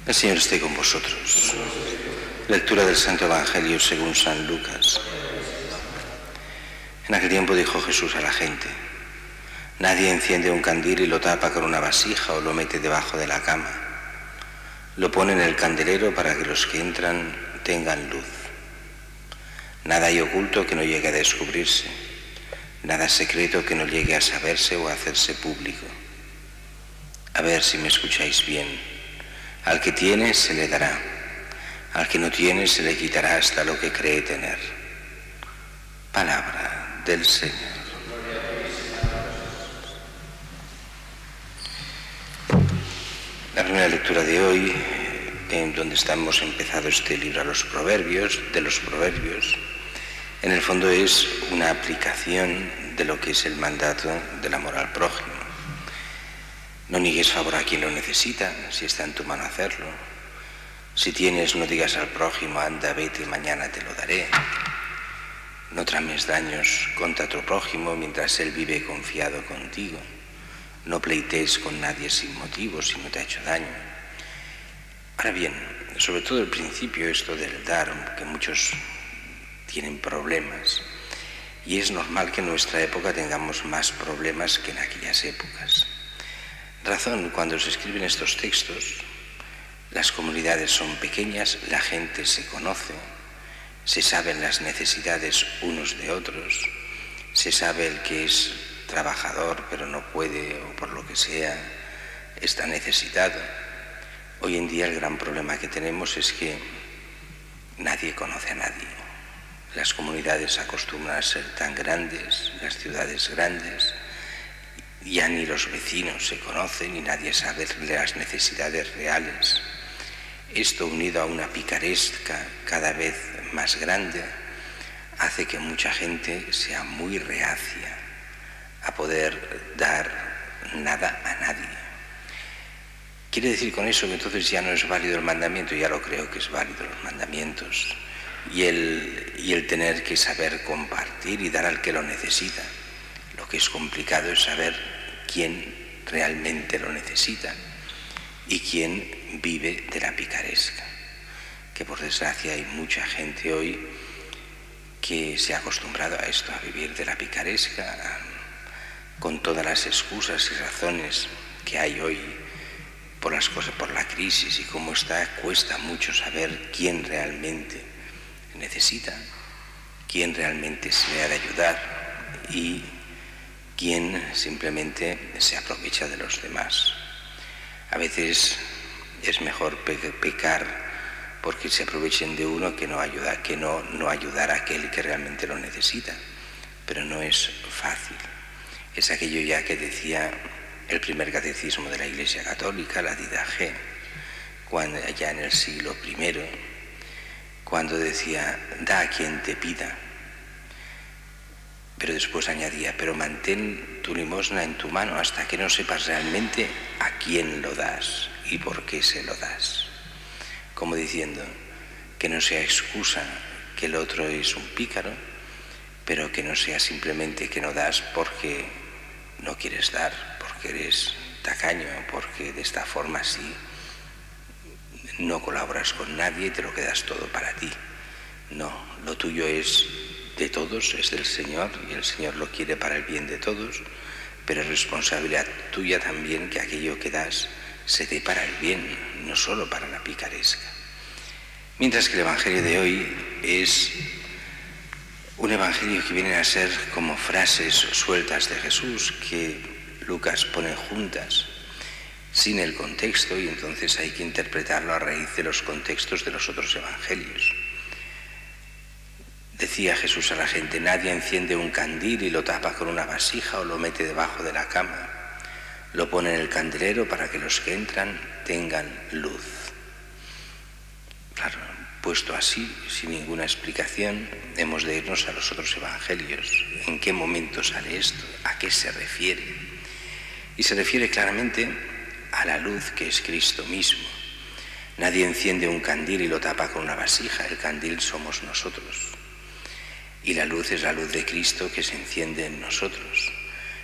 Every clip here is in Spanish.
El Señor esté con vosotros. Lectura del Santo Evangelio según San Lucas. En aquel tiempo dijo Jesús a la gente: nadie enciende un candil y lo tapa con una vasija o lo mete debajo de la cama. Lo pone en el candelero para que los que entran tengan luz. Nada hay oculto que no llegue a descubrirse, nada secreto que no llegue a saberse o a hacerse público. A ver si me escucháis bien. Al que tiene se le dará, al que no tiene se le quitará hasta lo que cree tener. Palabra del Señor. La primera lectura de hoy, en donde hemos empezado este libro de los proverbios, en el fondo es una aplicación de lo que es el mandato del amor al prójimo. No niegues favor a quien lo necesita, si está en tu mano hacerlo. Si tienes, no digas al prójimo, anda, vete, mañana te lo daré. No trames daños contra tu prójimo mientras él vive confiado contigo. No pleitees con nadie sin motivo si no te ha hecho daño. Ahora bien, sobre todo el principio, esto del dar, que muchos tienen problemas, y es normal que en nuestra época tengamos más problemas que en aquellas épocas. Razón, cuando se escriben estos textos, las comunidades son pequeñas, la gente se conoce, se saben las necesidades unos de otros, se sabe el que es trabajador pero no puede o por lo que sea está necesitado. Hoy en día el gran problema que tenemos es que nadie conoce a nadie. Las comunidades acostumbran a ser tan grandes, las ciudades grandes, ya ni los vecinos se conocen y nadie sabe las necesidades reales. Esto, unido a una picaresca cada vez más grande, hace que mucha gente sea muy reacia a poder dar nada a nadie. Quiere decir con eso que entonces ya no es válido el mandamiento. Ya lo creo que es válido los mandamientos y el tener que saber compartir y dar al que lo necesita. Lo que es complicado es saber quién realmente lo necesita y quién vive de la picaresca, que por desgracia hay mucha gente hoy que se ha acostumbrado a esto, a vivir de la picaresca, con todas las excusas y razones que hay hoy por las cosas, por la crisis y cómo está. Cuesta mucho saber quién realmente necesita, quién realmente se le ha de ayudar y quién simplemente se aprovecha de los demás. A veces es mejor pecar porque se aprovechen de uno que no ayudar a aquel que realmente lo necesita. Pero no es fácil. Es aquello ya que decía el primer catecismo de la Iglesia Católica, la Didache, ya en el siglo I, cuando decía: da a quien te pida. Pero después añadía: pero mantén tu limosna en tu mano hasta que no sepas realmente a quién lo das y por qué se lo das. Como diciendo que no sea excusa que el otro es un pícaro, pero que no sea simplemente que no das porque no quieres dar, porque eres tacaño, porque de esta forma sí no colaboras con nadie y te lo quedas todo para ti. No, lo tuyo es de todos, es del Señor y el Señor lo quiere para el bien de todos, pero es responsabilidad tuya también que aquello que das se dé para el bien, no solo para la picaresca. Mientras que el Evangelio de hoy es un Evangelio que viene a ser como frases sueltas de Jesús que Lucas pone juntas sin el contexto, y entonces hay que interpretarlo a raíz de los contextos de los otros Evangelios. Decía Jesús a la gente: nadie enciende un candil y lo tapa con una vasija o lo mete debajo de la cama. Lo pone en el candelero para que los que entran tengan luz. Claro, puesto así, sin ninguna explicación, hemos de irnos a los otros evangelios. ¿En qué momento sale esto? ¿A qué se refiere? Y se refiere claramente a la luz que es Cristo mismo. Nadie enciende un candil y lo tapa con una vasija. El candil somos nosotros. Y la luz es la luz de Cristo que se enciende en nosotros.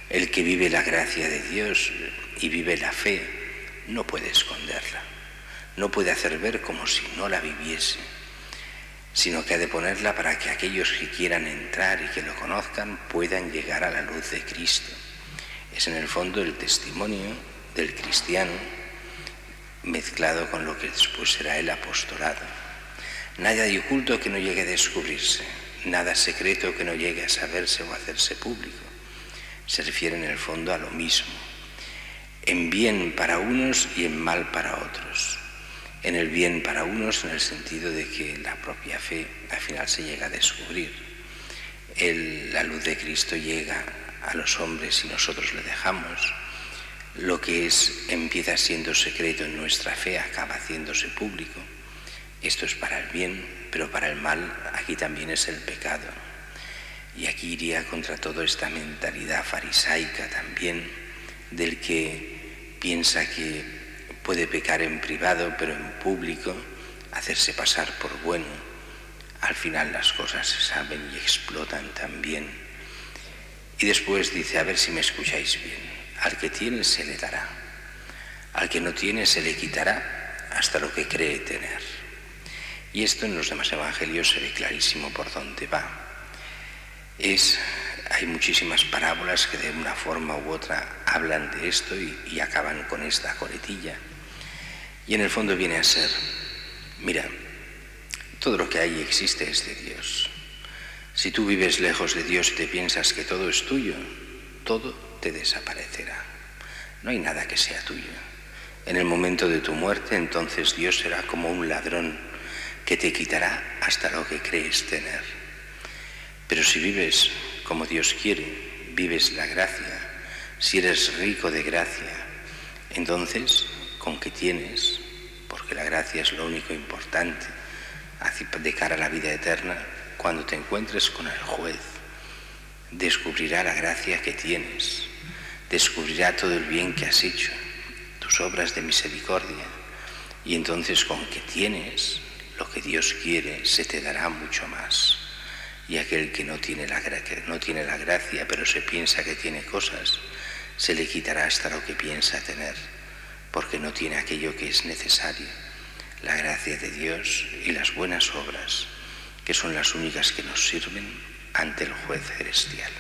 El que vive la gracia de Dios y vive la fe no puede esconderla. no puede hacer ver como si no la viviese, sino que ha de ponerla para que aquellos que quieran entrar y que lo conozcan puedan llegar a la luz de Cristo. Es en el fondo el testimonio del cristiano mezclado con lo que después será el apostolado. Nada de oculto que no llegue a descubrirse, nada secreto que no llegue a saberse o a hacerse público. Se refiere en el fondo a lo mismo, en bien para unos y en mal para otros. En el bien para unos en el sentido de que la propia fe al final se llega a descubrir. La luz de Cristo llega a los hombres y nosotros le dejamos. Lo que empieza siendo secreto en nuestra fe acaba haciéndose público. Esto es para el bien, pero para el mal aquí también es el pecado. Y aquí iría contra toda esta mentalidad farisaica también, del que piensa que puede pecar en privado, pero en público hacerse pasar por bueno. Al final las cosas se saben y explotan también. Y después dice, a ver si me escucháis bien, al que tiene se le dará, al que no tiene se le quitará hasta lo que cree tener. Y esto en los demás evangelios se ve clarísimo por dónde va. Hay muchísimas parábolas que de una forma u otra hablan de esto y acaban con esta coletilla. Y en el fondo viene a ser, mira, todo lo que hay y existe es de Dios. Si tú vives lejos de Dios y te piensas que todo es tuyo, todo te desaparecerá. No hay nada que sea tuyo. En el momento de tu muerte, entonces Dios será como un ladrón que te quitará hasta lo que crees tener. Pero si vives como Dios quiere, vives la gracia, si eres rico de gracia, entonces, con que tienes, porque la gracia es lo único importante de cara a la vida eterna, cuando te encuentres con el juez, descubrirá la gracia que tienes, descubrirá todo el bien que has hecho, tus obras de misericordia, y entonces con que tienes lo que Dios quiere, se te dará mucho más. Y aquel que no tiene la gracia, pero se piensa que tiene cosas, se le quitará hasta lo que piensa tener, porque no tiene aquello que es necesario, la gracia de Dios y las buenas obras, que son las únicas que nos sirven ante el juez celestial.